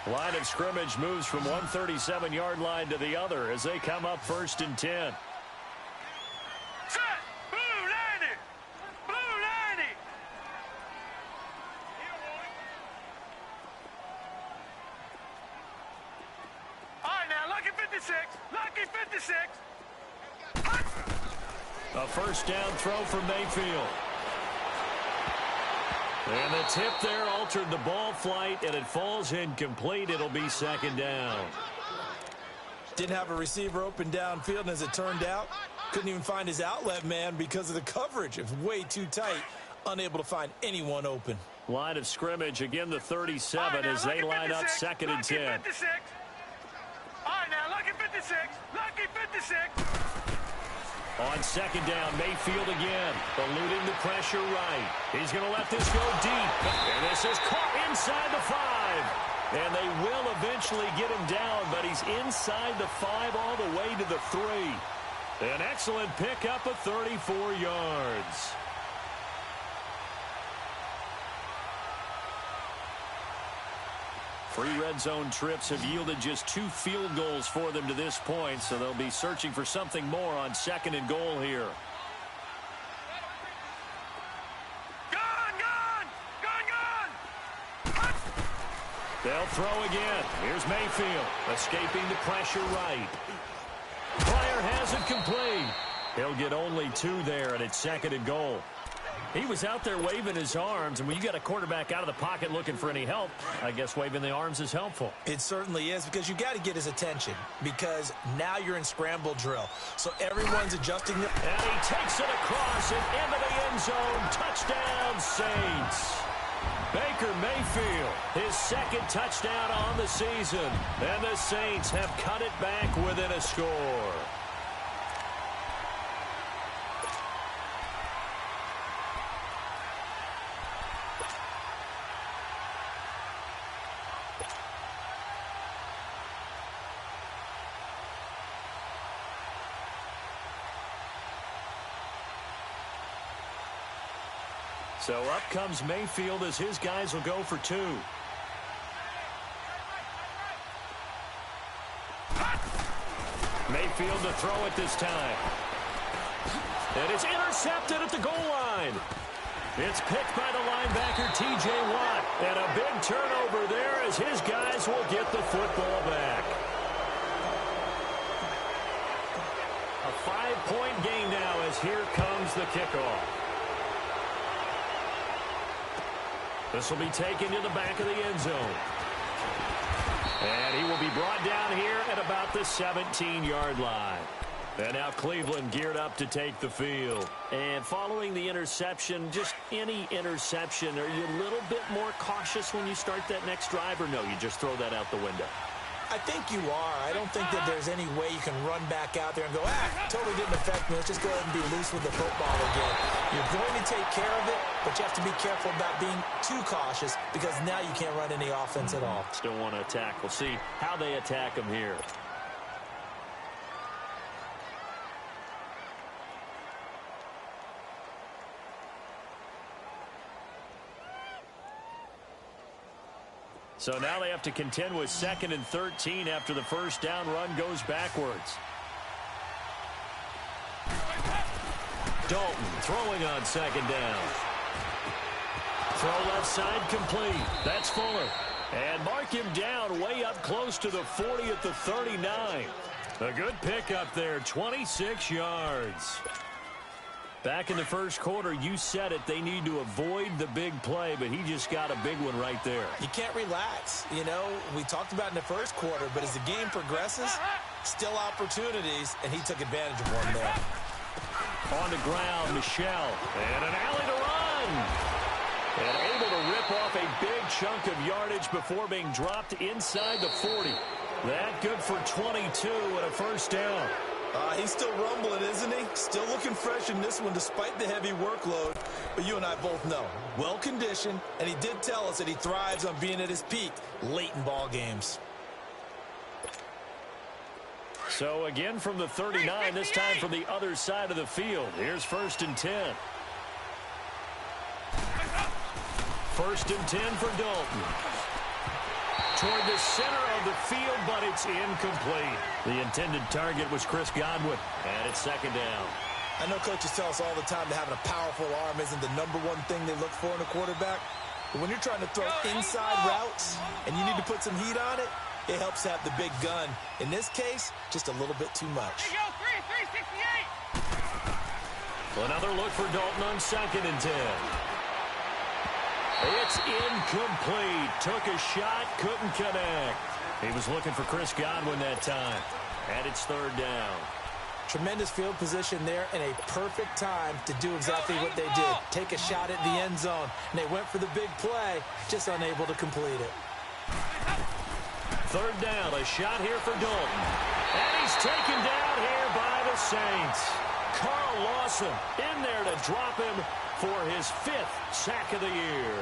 Line of scrimmage moves from one 37-yard line to the other as they come up 1st and 10. Set. Blue 90. Blue 90. Lucky 56. A first down throw for Mayfield. And the tip there altered the ball flight, and it falls incomplete. It'll be second down. Didn't have a receiver open downfield, and as it turned out, couldn't even find his outlet man because of the coverage. It was way too tight, unable to find anyone open. Line of scrimmage, again the 37 as they line up second and 10. Lucky 56. All right, now, lucky 56. Lucky 56. On second down, Mayfield again, eluding the pressure right. He's going to let this go deep. And this is caught inside the 5. And they will eventually get him down, but he's inside the 5 all the way to the 3. An excellent pickup of 34 yards. Three red zone trips have yielded just 2 field goals for them to this point, so they'll be searching for something more on second and goal here. Gone! They'll throw again. Here's Mayfield, escaping the pressure right. Player has it complete. He'll get only 2 there, and it's second and goal. He was out there waving his arms, and when you got a quarterback out of the pocket looking for any help, I guess waving the arms is helpful. It certainly is, because you got to get his attention, because now you're in scramble drill. So everyone's adjusting. And he takes it across and into the end zone. Touchdown, Saints. Baker Mayfield, his second touchdown on the season. And the Saints have cut it back within a score. So up comes Mayfield as his guys will go for 2. Mayfield to throw it this time. And it's intercepted at the goal line. It's picked by the linebacker, T.J. Watt. And a big turnover there as his guys will get the football back. A 5-point game now as here comes the kickoff. This will be taken to the back of the end zone. And he will be brought down here at about the 17-yard line. And now Cleveland geared up to take the field. And following the interception, just any interception, are you a little bit more cautious when you start that next drive, or no, you just throw that out the window? I think you are. I don't think that there's any way you can run back out there and go, totally didn't affect me. Let's just go ahead and be loose with the football again. You're going to take care of it, but you have to be careful about being too cautious because now you can't run any offense at all. Still want to attack. We'll see how they attack him here. So now they have to contend with 2nd and 13 after the first down run goes backwards. Dalton throwing on 2nd down. Throw left side complete. That's Fuller. And mark him down way up close to the 40 at the 39. A good pickup there, 26 yards. Back in the first quarter, you said it, they need to avoid the big play, but he just got a big one right there. You can't relax. You know, we talked about in the first quarter, but as the game progresses, still opportunities, and he took advantage of one there. On the ground, Michelle, and an alley to run. And able to rip off a big chunk of yardage before being dropped inside the 40. That good for 22 and a first down. He's still rumbling, isn't he? Still looking fresh in this one despite the heavy workload. But you and I both know, well-conditioned, and he did tell us that he thrives on being at his peak late in ball games. So again from the 39, this time from the other side of the field. Here's 1st and 10. 1st and 10 for Dalton. Toward the center of the field, but it's incomplete. The intended target was Chris Godwin, and it's 2nd down. I know coaches tell us all the time that having a powerful arm isn't the #1 thing they look for in a quarterback. But when you're trying to throw inside routes and you need to put some heat on it, It helps have the big gun. In this case, just a little bit too much. Here you go, 368. Another look for Dalton on 2nd and 10. It's incomplete. Took a shot, couldn't connect. He was looking for Chris Godwin that time. And it's 3rd down. Tremendous field position there and a perfect time to do exactly what they did. Take a shot at the end zone. And they went for the big play, just unable to complete it. 3rd down, a shot here for Dalton. And he's taken down here by the Saints. Carl Lawson in there to drop him for his 5th sack of the year.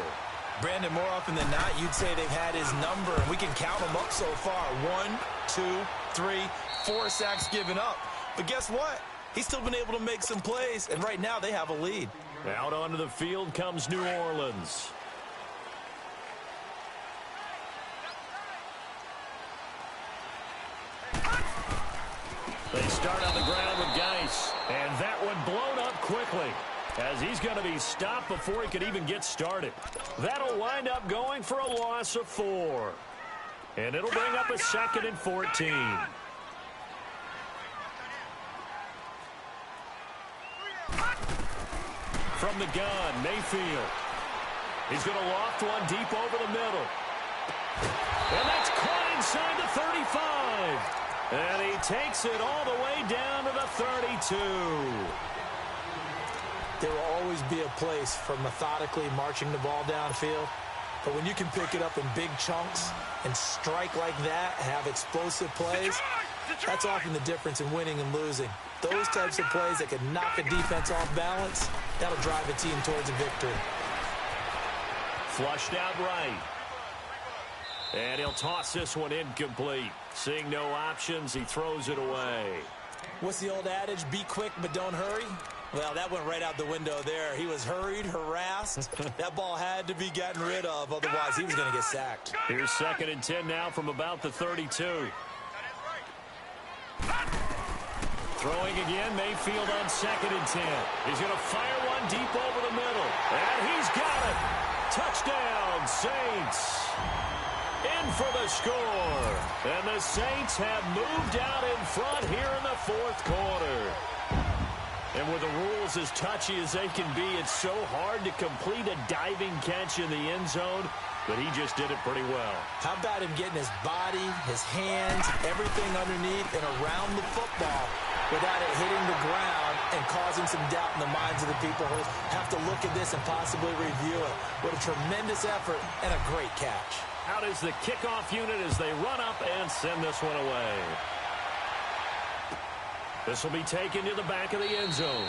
Brandon, more often than not, you'd say they've had his number, and we can count them up so far. 1, 2, 3, 4 sacks given up. But guess what? He's still been able to make some plays, and right now they have a lead. Out onto the field comes New Orleans. They start on the ground with Geis, and that one blown up quickly as he's going to be stopped before he could even get started. That'll wind up going for a loss of 4. And it'll bring up a 2nd and 14. From the gun, Mayfield. He's going to loft one deep over the middle. And that's caught inside the 35. And he takes it all the way down to the 32. There will always be a place for methodically marching the ball downfield. But when you can pick it up in big chunks and strike like that, have explosive plays, that's often the difference in winning and losing. Those types of plays that can knock a defense off balance, that'll drive a team towards a victory. Flushed out right. And he'll toss this one incomplete. Seeing no options, he throws it away. What's the old adage? Be quick, but don't hurry. Well, that went right out the window there. He was hurried, harassed. That ball had to be gotten rid of, otherwise he was going to get sacked. Here's 2nd and 10 now from about the 32. Throwing again, Mayfield on 2nd and 10. He's going to fire one deep over the middle. And he's got it. Touchdown, Saints. In for the score. And the Saints have moved out in front here in the 4th quarter. And with the rules as touchy as they can be, it's so hard to complete a diving catch in the end zone, but he just did it pretty well. How about him getting his body, his hands, everything underneath and around the football without it hitting the ground and causing some doubt in the minds of the people who have to look at this and possibly review it. What a tremendous effort and a great catch. Out is the kickoff unit as they run up and send this one away. This will be taken to the back of the end zone.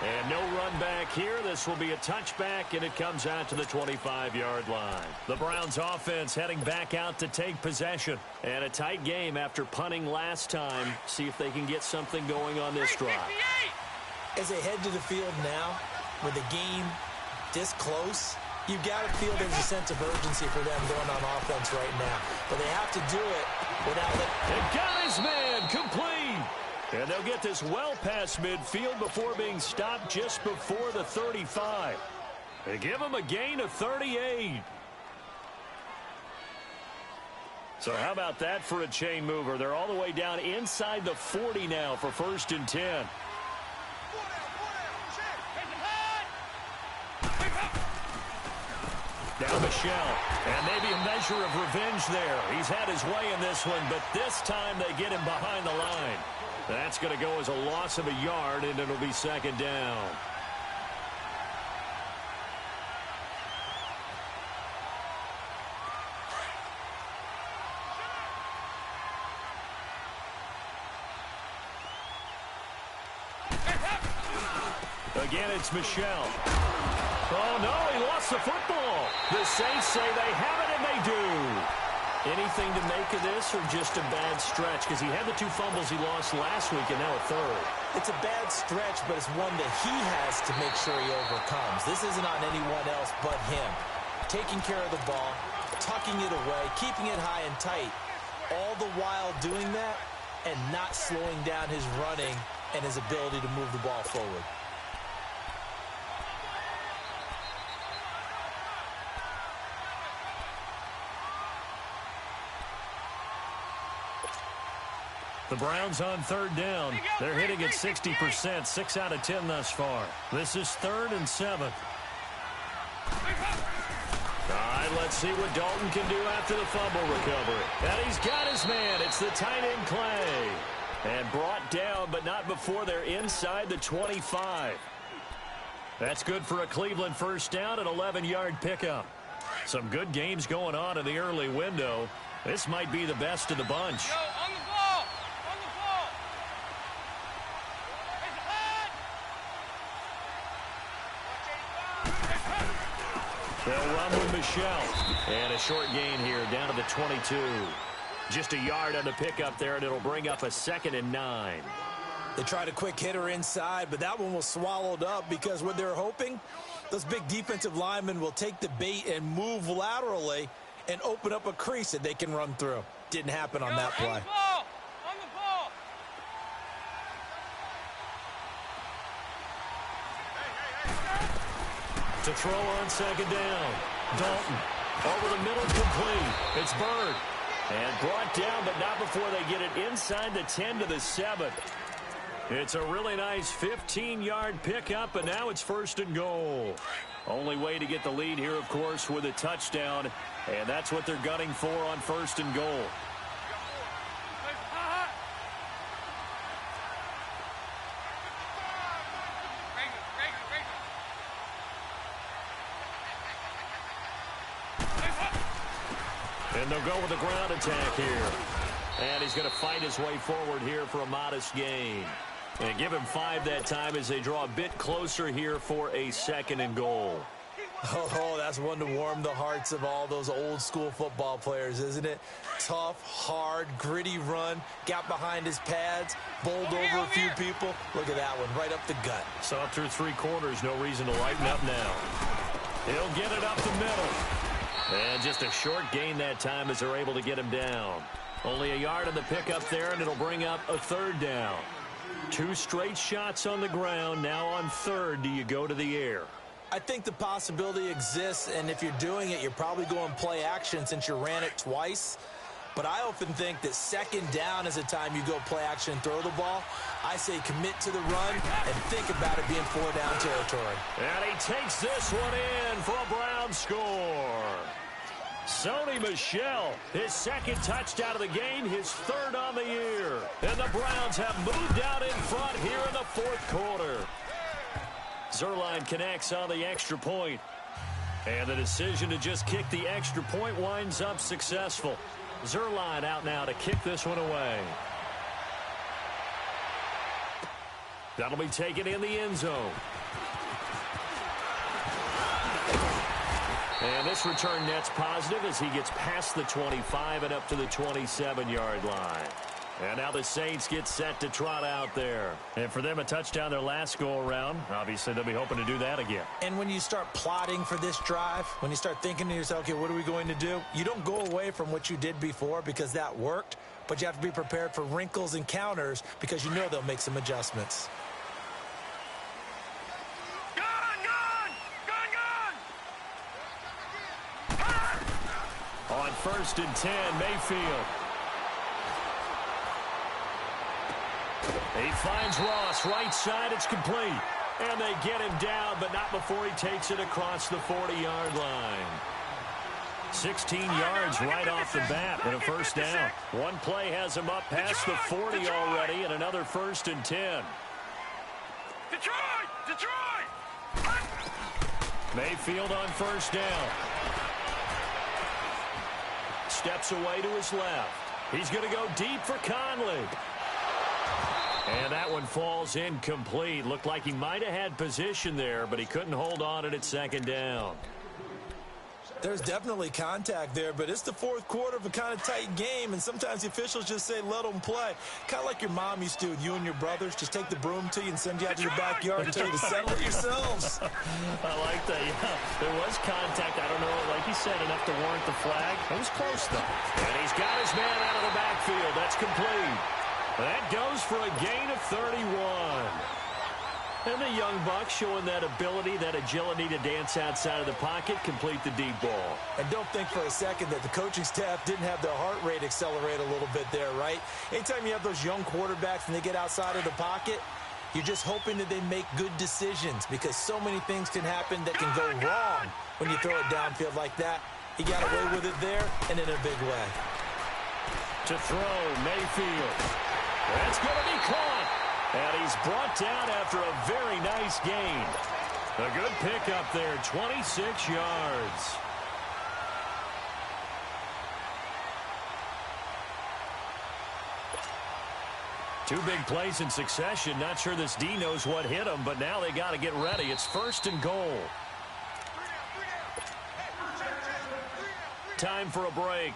And no run back here. This will be a touchback, and it comes out to the 25-yard line. The Browns offense heading back out to take possession. And a tight game after punting last time. See if they can get something going on this drive. As they head to the field now, with the game this close, you've got to feel there's a sense of urgency for them going on offense right now. But they have to do it without it. And got his man complete. And they'll get this well past midfield before being stopped just before the 35. They give him a gain of 38. So how about that for a chain mover? They're all the way down inside the 40 now for 1st and 10. Now Michelle, and maybe a measure of revenge there. He's had his way in this one, but this time they get him behind the line. That's going to go as a loss of a yard, and it'll be 2nd down. Again, it's Michelle. Oh, no, he lost the football. The Saints say they have it, and they do. Anything to make of this or just a bad stretch? Because he had the 2 fumbles he lost last week and now a 3rd. It's a bad stretch, but it's one that he has to make sure he overcomes. This isn't on anyone else but him. Taking care of the ball, tucking it away, keeping it high and tight, all the while doing that and not slowing down his running and his ability to move the ball forward. The Browns on third down. They're hitting at 60%, 6 out of 10 thus far. This is 3rd and 7. All right, let's see what Dalton can do after the fumble recovery. And he's got his man. It's the tight end Clay. And brought down, but not before they're inside the 25. That's good for a Cleveland first down, an 11-yard pickup. Some good games going on in the early window. This might be the best of the bunch. Yo, on the ball! On the ball! They'll run with Michelle. And a short gain here down to the 22. Just a yard on the pickup there, and it'll bring up a 2nd and 9. They tried a quick hitter inside, but that one was swallowed up because what they're hoping, those big defensive linemen will take the bait and move laterally and open up a crease that they can run through. Didn't happen on that play. On the ball! On the ball! To throw on 2nd down. Dalton over the middle, complete. It's Bird. And brought down, but not before they get it inside the 10 to the 7. It's a really nice 15-yard pickup, and now it's 1st and goal. Only way to get the lead here, of course, with a touchdown, and that's what they're gunning for on 1st and goal. And they'll go with a ground attack here. And he's going to fight his way forward here for a modest gain. And give him 5 that time as they draw a bit closer here for a 2nd and goal. Oh, that's one to warm the hearts of all those old school football players, isn't it? Tough, hard, gritty run, got behind his pads, bowled over a few people. Look at that one, right up the gut. So up through 3 quarters, no reason to lighten up now. He'll get it up the middle. And just a short gain that time as they're able to get him down. Only a yard on the pickup there, and it'll bring up a 3rd down. 2 straight shots on the ground. Now on 3rd, do you go to the air? I think the possibility exists, and if you're doing it, you're probably going play action since you ran it twice. But I often think that 2nd down is the time you go play action and throw the ball. I say commit to the run and think about it being 4-down territory. And he takes this one in for a Brown score. Sony Michel, his 2nd touchdown of the game, his 3rd on the year. And the Browns have moved out in front here in the 4th quarter. Zuerlein connects on the extra point. And the decision to just kick the extra point winds up successful. Zuerlein out now to kick this one away. That'll be taken in the end zone. And this return net's positive as he gets past the 25 and up to the 27-yard line. And now the Saints get set to trot out there. And for them, a touchdown their last go-around. Obviously, they'll be hoping to do that again. And when you start plotting for this drive, when you start thinking to yourself, okay, what are we going to do? You don't go away from what you did before because that worked, but you have to be prepared for wrinkles and counters because you know they'll make some adjustments. On 1st and 10, Mayfield. He finds Ross, right side, it's complete. And they get him down, but not before he takes it across the 40-yard line. 16 yards right off the bat and a 1st down. One play has him up past the 40 already and another 1st and 10. Detroit! Mayfield on 1st down. Steps away to his left. He's going to go deep for Conley. And that one falls incomplete. Looked like he might have had position there, but he couldn't hold on it at 2nd down. There's definitely contact there, but it's the 4th quarter of a kind of tight game, and sometimes the officials just say, let them play. Kind of like your mom used to with you and your brothers. Just take the broom to you and send you out to the backyard and tell you to settle it yourselves. I like that, yeah. There was contact. I don't know, like you said, enough to warrant the flag. It was close, though. And he's got his man out of the backfield. That's complete. That goes for a gain of 31. And the young buck showing that ability, that agility to dance outside of the pocket, complete the deep ball. And don't think for a second that the coaching staff didn't have their heart rate accelerate a little bit there, right? Anytime you have those young quarterbacks and they get outside of the pocket, you're just hoping that they make good decisions because so many things can happen that can go wrong when you throw it downfield like that. He got away with it there and in a big way. To throw, Mayfield. That's going to be caught. And he's brought down after a very nice gain. A good pickup there, 26 yards. Two big plays in succession. Not sure this D knows what hit him, but now they got to get ready. It's 1st and goal. Time for a break.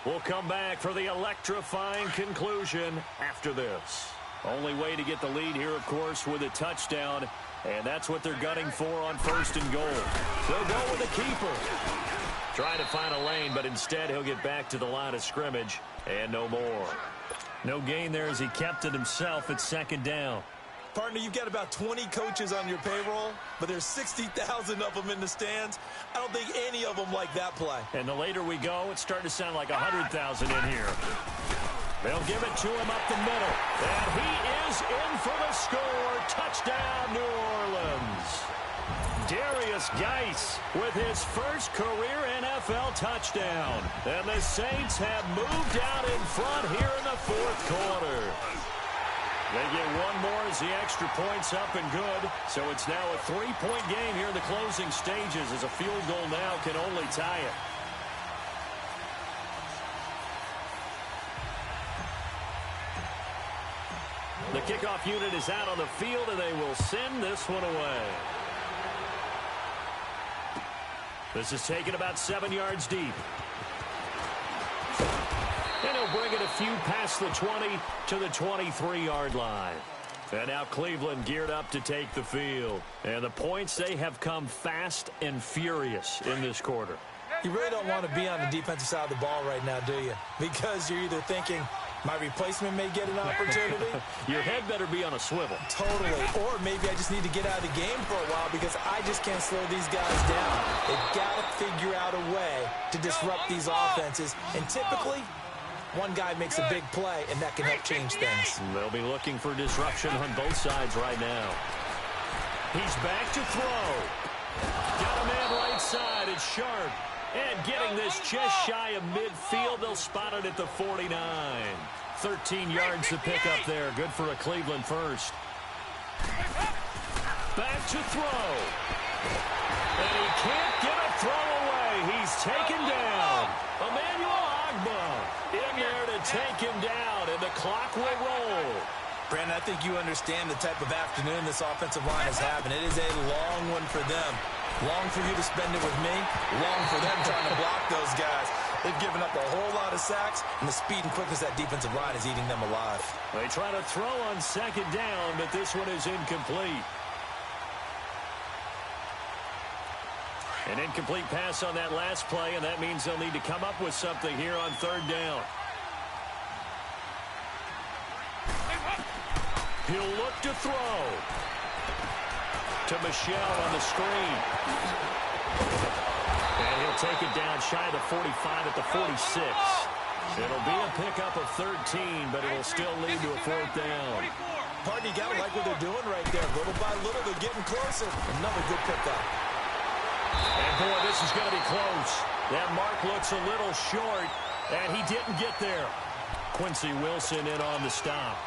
We'll come back for the electrifying conclusion after this. Only way to get the lead here, of course, with a touchdown, and that's what they're gunning for on 1st and goal. They'll go with the keeper. Trying to find a lane, but instead he'll get back to the line of scrimmage, and no more. No gain there as he kept it himself at 2nd down. Partner, you've got about 20 coaches on your payroll, but there's 60,000 of them in the stands. I don't think any of them like that play. And the later we go, it's starting to sound like 100,000 in here. They'll give it to him up the middle. And he is in for the score. Touchdown, New Orleans. Darius Geis with his first career NFL touchdown. And the Saints have moved out in front here in the 4th quarter. They get one more as the extra point's up and good. So it's now a 3-point game here in the closing stages as a field goal now can only tie it. The kickoff unit is out on the field, and they will send this one away. This is taken about 7 yards deep. And he'll bring it a few past the 20 to the 23-yard line. And now Cleveland geared up to take the field. And the points, they have come fast and furious in this quarter. You really don't want to be on the defensive side of the ball right now, do you? Because you're either thinking, my replacement may get an opportunity. Your head better be on a swivel. Totally. Or maybe I just need to get out of the game for a while because I just can't slow these guys down. They've got to figure out a way to disrupt these offenses. And typically, one guy makes a big play, and that can help change things. They'll be looking for disruption on both sides right now. He's back to throw. Got a man right side. It's Sharp. And getting this just shy of midfield, they'll spot it at the 49. 13 yards to pick up there. Good for a Cleveland first. Back to throw. And he can't get a throw away. He's taken down. Emmanuel Agba in there to take him down, and the clock will roll. Brandon, I think you understand the type of afternoon this offensive line is having. It is a long one for them. Long for you to spend it with me. Long for them trying to block those guys. They've given up a whole lot of sacks, and the speed and quickness of that defensive line is eating them alive. They try to throw on 2nd down, but this one is incomplete. An incomplete pass on that last play, and that means they'll need to come up with something here on 3rd down. He'll look to throw. To Michelle on the screen. And he'll take it down shy of the 45 at the 46. It'll be a pickup of 13, but it'll still lead to a 4th down. Partner, you got to like what they're doing right there. Little by little, they're getting closer. Another good pickup. And, boy, this is going to be close. That mark looks a little short, and he didn't get there. Quincy Wilson in on the stop.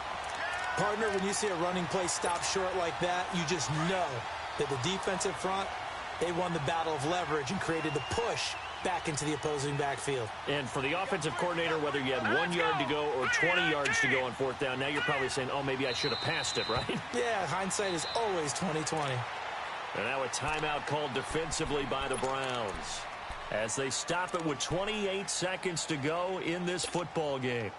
Partner, when you see a running play stop short like that, you just know that the defensive front, they won the battle of leverage and created the push back into the opposing backfield. And for the offensive coordinator, whether you had 1 yard to go or 20 yards to go on 4th down, now you're probably saying, oh, maybe I should have passed it, right? Yeah, hindsight is always 20/20. And now a timeout called defensively by the Browns as they stop it with 28 seconds to go in this football game.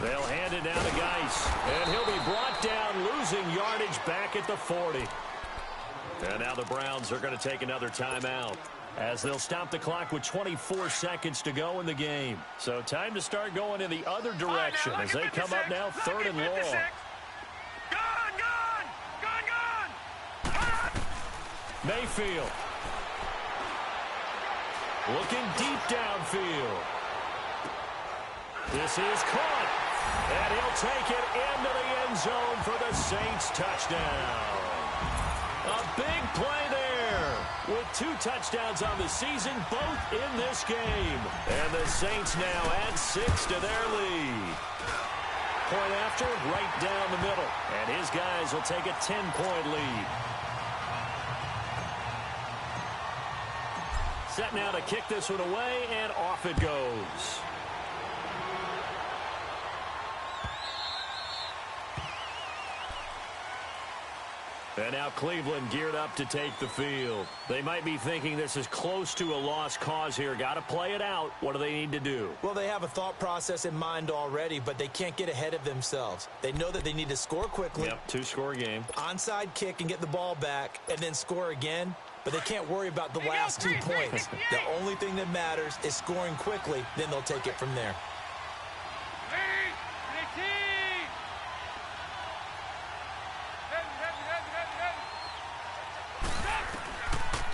They'll hand it down to Geis, and he'll be brought down, losing yardage back at the 40. And now the Browns are going to take another timeout. as they'll stop the clock with 24 seconds to go in the game. So time to start going in the other direction as they come up now 3rd and long. Mayfield looking deep downfield. This is caught, and he'll take it into the end zone for the Saints touchdown. A big play there with 2 touchdowns on the season, both in this game. And the Saints now add 6 to their lead. Point after, right down the middle. And his guys will take a 10-point lead. Set now to kick this one away, and off it goes. And now Cleveland geared up to take the field. They might be thinking this is close to a lost cause here. Got to play it out. What do they need to do? Well, they have a thought process in mind already, but they can't get ahead of themselves. They know that they need to score quickly. Yep, 2-score game. Onside kick and get the ball back and then score again. But they can't worry about the last 2 points. The only thing that matters is scoring quickly. Then they'll take it from there.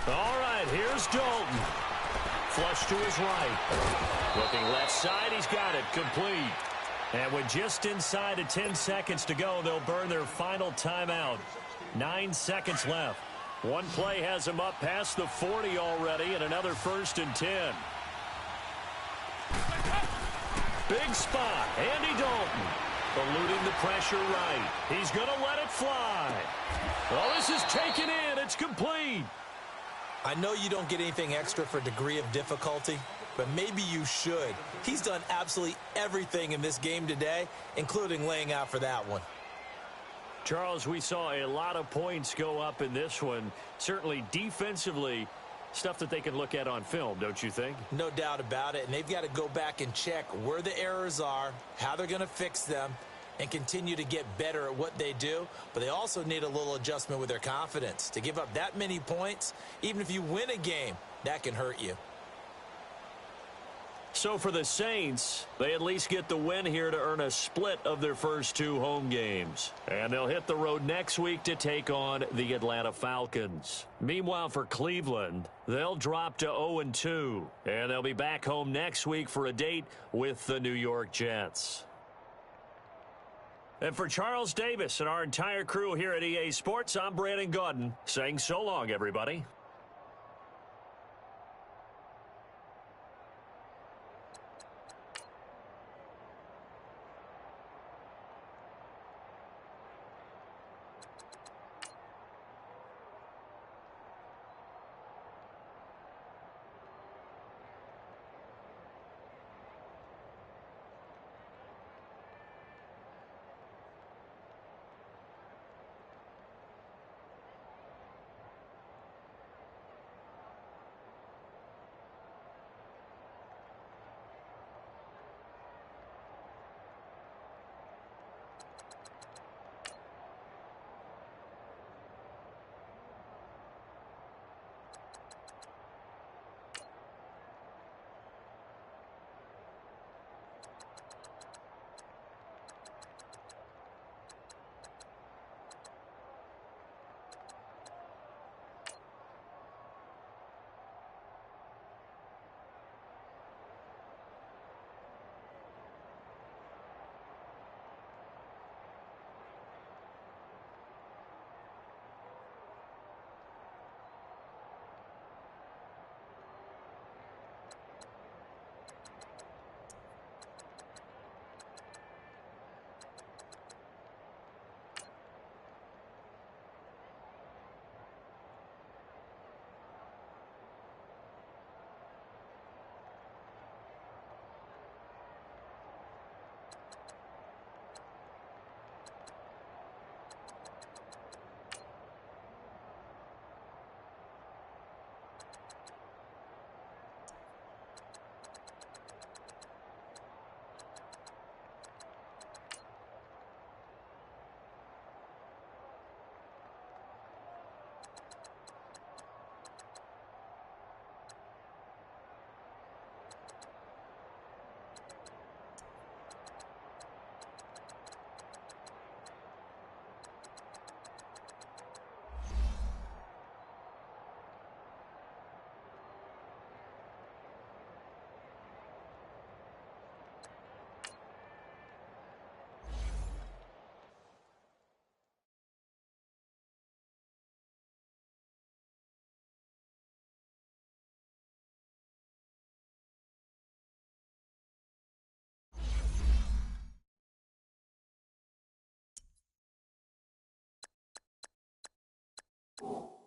All right, here's Dalton. Flush to his right. Looking left side, he's got it. Complete. And with just inside of 10 seconds to go, they'll burn their final timeout. 9 seconds left. One play has him up past the 40 already, and another 1st and 10. Big spot, Andy Dalton. Eluding the pressure right. He's going to let it fly. Well, this is taken in. It's complete. I know you don't get anything extra for degree of difficulty, but maybe you should. He's done absolutely everything in this game today, including laying out for that one. Charles, we saw a lot of points go up in this one. Certainly defensively, stuff that they can look at on film, don't you think? No doubt about it, and they've got to go back and check where the errors are, how they're going to fix them, and continue to get better at what they do. But they also need a little adjustment with their confidence. To give up that many points, even if you win a game, that can hurt you. So for the Saints, they at least get the win here to earn a split of their first 2 home games. And they'll hit the road next week to take on the Atlanta Falcons. Meanwhile, for Cleveland, they'll drop to 0-2. And they'll be back home next week for a date with the New York Jets. And for Charles Davis and our entire crew here at EA Sports, I'm Brandon Gaudin saying so long, everybody. it.